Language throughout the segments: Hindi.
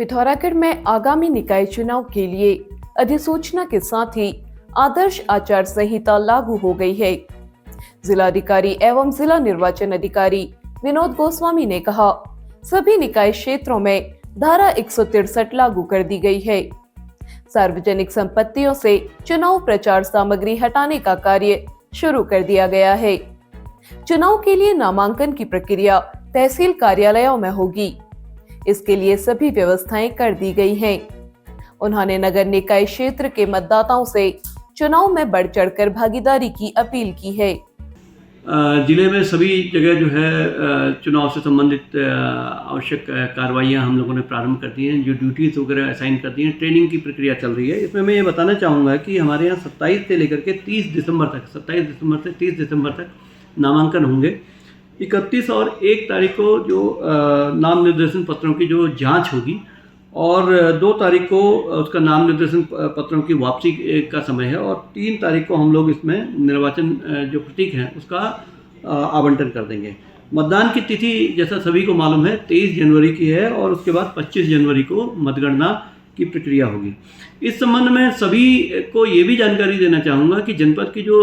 पिथौरागढ़ में आगामी निकाय चुनाव के लिए अधिसूचना के साथ ही आदर्श आचार संहिता लागू हो गई है। जिलाधिकारी एवं जिला निर्वाचन अधिकारी विनोद गोस्वामी ने कहा, सभी निकाय क्षेत्रों में धारा 163 लागू कर दी गई है। सार्वजनिक संपत्तियों से चुनाव प्रचार सामग्री हटाने का कार्य शुरू कर दिया गया है। चुनाव के लिए नामांकन की प्रक्रिया तहसील कार्यालयों में होगी। इसके लिए सभी व्यवस्थाएं कर दी गई हैं। उन्होंने नगर निकाय क्षेत्र के मतदाताओं से चुनाव में बढ़ चढ़कर भागीदारी की अपील की है। जिले में सभी जगह जो है चुनाव से संबंधित आवश्यक कार्रवाइयाँ हम लोगों ने प्रारंभ कर दी हैं, जो ड्यूटीज वगैरह असाइन कर दी हैं। ट्रेनिंग की प्रक्रिया चल रही है। इसमें मैं ये बताना चाहूँगा कि हमारे यहाँ 27 से लेकर के 30 दिसंबर से 30 दिसंबर तक नामांकन होंगे। 31 और 1 तारीख को जो नाम निर्देशन पत्रों की जो जांच होगी और 2 तारीख को उसका नाम निर्देशन पत्रों की वापसी का समय है और 3 तारीख को हम लोग इसमें निर्वाचन जो प्रतीक हैं उसका आवंटन कर देंगे। मतदान की तिथि जैसा सभी को मालूम है 23 जनवरी की है और उसके बाद 25 जनवरी को मतगणना की प्रक्रिया होगी। इस संबंध में सभी को ये भी जानकारी देना चाहूँगा कि जनपद की जो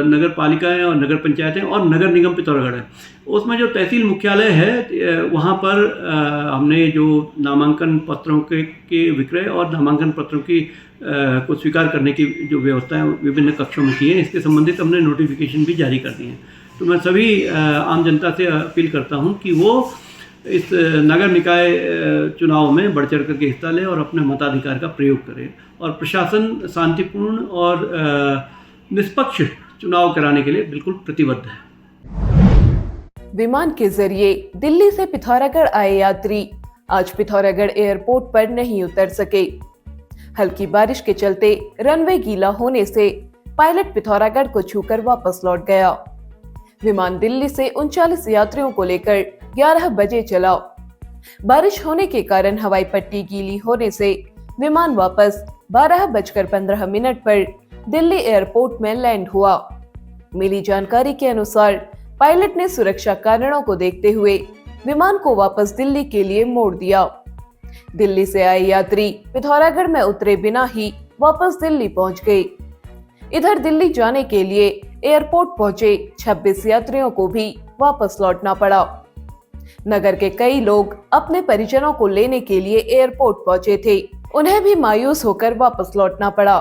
नगर पालिकाएँ और नगर पंचायतें और नगर निगम पिथौरागढ़ है, उसमें जो तहसील मुख्यालय है वहाँ पर हमने जो नामांकन पत्रों के विक्रय और नामांकन पत्रों की को स्वीकार करने की जो व्यवस्था है विभिन्न कक्षों में की है। इसके संबंधित हमने नोटिफिकेशन भी जारी कर दिए हैं। तो मैं सभी आम जनता से अपील करता हूँ कि वो इस नगर निकाय चुनाव में बढ़ चढ़ करके हिस्सा लें और अपने मताधिकार का प्रयोग करें और प्रशासन शांतिपूर्ण और निष्पक्ष चुनाव कराने के लिए बिल्कुल प्रतिबद्ध है। विमान के जरिए दिल्ली से पिथौरागढ़ आए यात्री आज पिथौरागढ़ एयरपोर्ट पर नहीं उतर सके। हल्की बारिश के चलते रनवे गीला होने से पायलट पिथौरागढ़ को छूकर वापस लौट गया। विमान दिल्ली से 39 यात्रियों को लेकर 11 बजे चला। बारिश होने के कारण हवाई पट्टी गीली होने से विमान वापस 12:15 पर दिल्ली एयरपोर्ट में लैंड हुआ। मिली जानकारी के अनुसार पायलट ने सुरक्षा कारणों को देखते हुए विमान को वापस दिल्ली के लिए मोड़ दिया। दिल्ली से आए यात्री पिथौरागढ़ में उतरे बिना ही वापस दिल्ली पहुंच गए। इधर दिल्ली जाने के लिए एयरपोर्ट पहुंचे 26 यात्रियों को भी वापस लौटना पड़ा। नगर के कई लोग अपने परिजनों को लेने के लिए एयरपोर्ट पहुंचे थे, उन्हें भी मायूस होकर वापस लौटना पड़ा।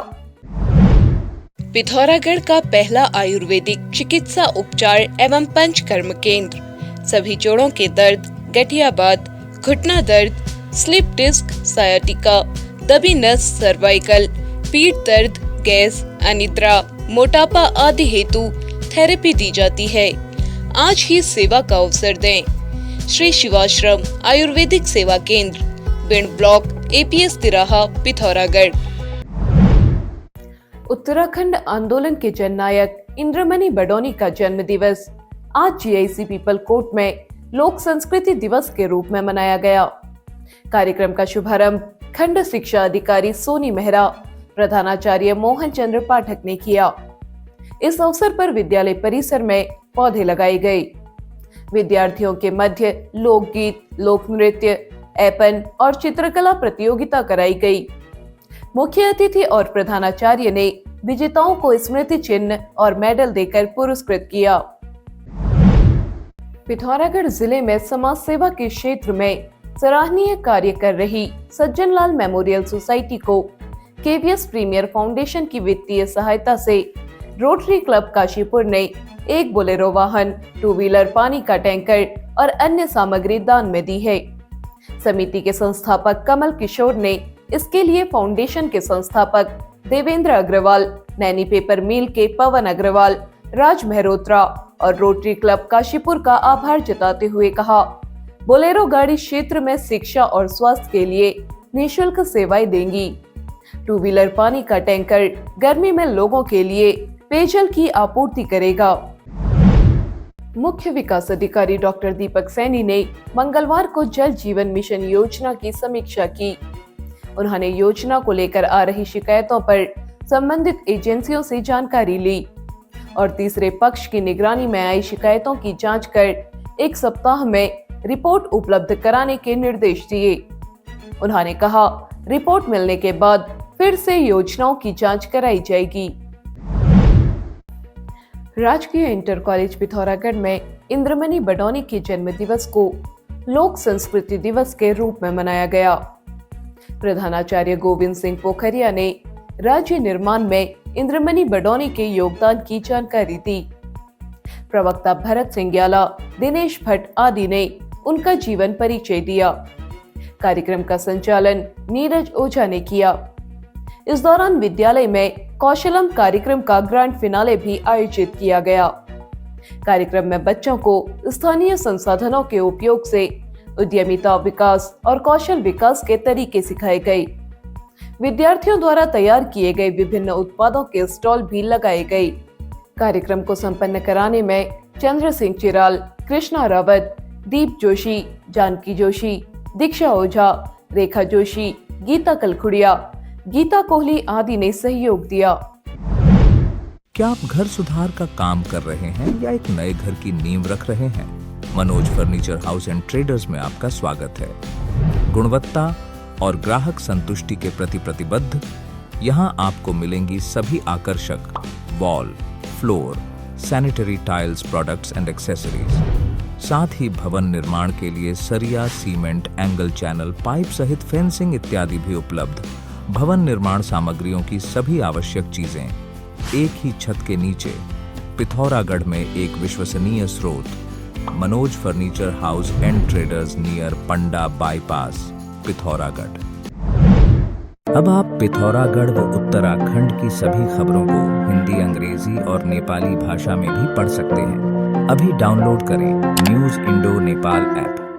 पिथौरागढ़ का पहला आयुर्वेदिक चिकित्सा उपचार एवं पंचकर्म केंद्र सभी जोड़ों के दर्द, गठियाबात, घुटना दर्द, स्लिप डिस्क, सायाटिका, दबी नस, सर्वाइकल, पीठ दर्द, गैस, अनिद्रा, मोटापा आदि हेतु थेरेपी दी जाती है। आज ही सेवा का अवसर दें। श्री शिवाश्रम आयुर्वेदिक सेवा केंद्र, बिंड ब्लॉक, APS तिराहा, पिथौरागढ़। उत्तराखंड आंदोलन के जननायक इंद्रमणि बडोनी का जन्म दिवस आज GIC पीपल कोर्ट में लोक संस्कृति दिवस के रूप में मनाया गया। कार्यक्रम का शुभारंभ खंड शिक्षा अधिकारी सोनी मेहरा, प्रधानाचार्य मोहन चंद्र पाठक ने किया। इस अवसर पर विद्यालय परिसर में पौधे लगाए गए। विद्यार्थियों के मध्य लोकगीत, लोक नृत्य, ऐपन और चित्रकला प्रतियोगिता कराई गई। मुख्य अतिथि और प्रधानाचार्य ने विजेताओं को स्मृति चिन्ह और मेडल देकर पुरस्कृत किया। पिथौरागढ़ जिले में समाज सेवा के क्षेत्र में सराहनीय कार्य कर रही सज्जनलाल मेमोरियल सोसाइटी को KVS प्रीमियर फाउंडेशन की वित्तीय सहायता से रोटरी क्लब काशीपुर ने एक बोलेरो वाहन, 2 व्हीलर, पानी का टैंकर और अन्य सामग्री दान में दी है। समिति के संस्थापक कमल किशोर ने इसके लिए फाउंडेशन के संस्थापक देवेंद्र अग्रवाल, नैनी पेपर मिल के पवन अग्रवाल, राज मेहरोत्रा और रोटरी क्लब काशीपुर का आभार जताते हुए कहा, बोलेरो गाड़ी क्षेत्र में शिक्षा और स्वास्थ्य के लिए निःशुल्क सेवाएं देंगी। 2 व्हीलर, पानी का टैंकर गर्मी में लोगों के लिए पेयजल की आपूर्ति करेगा। मुख्य विकास अधिकारी डॉक्टर दीपक सैनी ने मंगलवार को जल जीवन मिशन योजना की समीक्षा की। उन्होंने योजना को लेकर आ रही शिकायतों पर संबंधित एजेंसियों से जानकारी ली और तीसरे पक्ष की निगरानी में आई शिकायतों की जांच कर 1 सप्ताह में रिपोर्ट उपलब्ध कराने के निर्देश दिए। उन्होंने कहा, रिपोर्ट मिलने के बाद फिर से योजनाओं की जांच कराई जाएगी। राजकीय इंटर कॉलेज पिथौरागढ़ में इंद्रमणि बडौनी के जन्म दिवस को लोक संस्कृति दिवस के रूप में मनाया गया। प्रधानाचार्य गोविंद सिंह पोखरिया ने राज्य निर्माण में इंद्रमणि बडौनी के योगदान की जानकारी दी। प्रवक्ता भरत सिंह ग्याला, दिनेश भट्ट आदि ने उनका जीवन परिचय दिया। कार्यक्रम का संचालन नीरज ओझा ने किया। इस दौरान विद्यालय में कौशलम कार्यक्रम का ग्रैंड फिनाले भी आयोजित किया गया। कार्यक्रम में बच्चों को स्थानीय संसाधनों के उपयोग से उद्यमिता विकास और कौशल विकास के तरीके सिखाए गए। विद्यार्थियों द्वारा तैयार किए गए विभिन्न उत्पादों के स्टॉल भी लगाए गए। कार्यक्रम को संपन्न कराने में चंद्र सिंह चिराल, कृष्णा रावत, दीप जोशी, जानकी जोशी, दीक्षा ओझा, रेखा जोशी, गीता कलखुड़िया, गीता कोहली आदि ने सहयोग दिया। क्या आप घर सुधार का काम कर रहे हैं या एक नए घर की नींव रख रहे हैं? Manoj furniture house and traders में आपका स्वागत है। गुणवत्ता और ग्राहक संतुष्टि के प्रति प्रतिबद्ध यहां आपको मिलेंगी सभी आकर्षक wall, floor, sanitary tiles products and accessories. साथ ही भवन निर्माण के लिए सरिया, सीमेंट, एंगल चैनल, पाइप सहित फेंसिंग इत्यादि भी उपलब्ध। भवन निर्माण सामग्रियों की सभी आवश्यक चीजें एक ही छत के नीचे। पिथौरागढ़ में एक विश्वसनीय स्रोत, Manoj furniture house and traders near Panda bypass, Pithoragarh. अब आप पिथौरागढ़ व उत्तराखंड की सभी खबरों को हिंदी, अंग्रेजी और नेपाली भाषा में भी पढ़ सकते हैं। अभी डाउनलोड करें न्यूज़ इंडो नेपाल ऐप।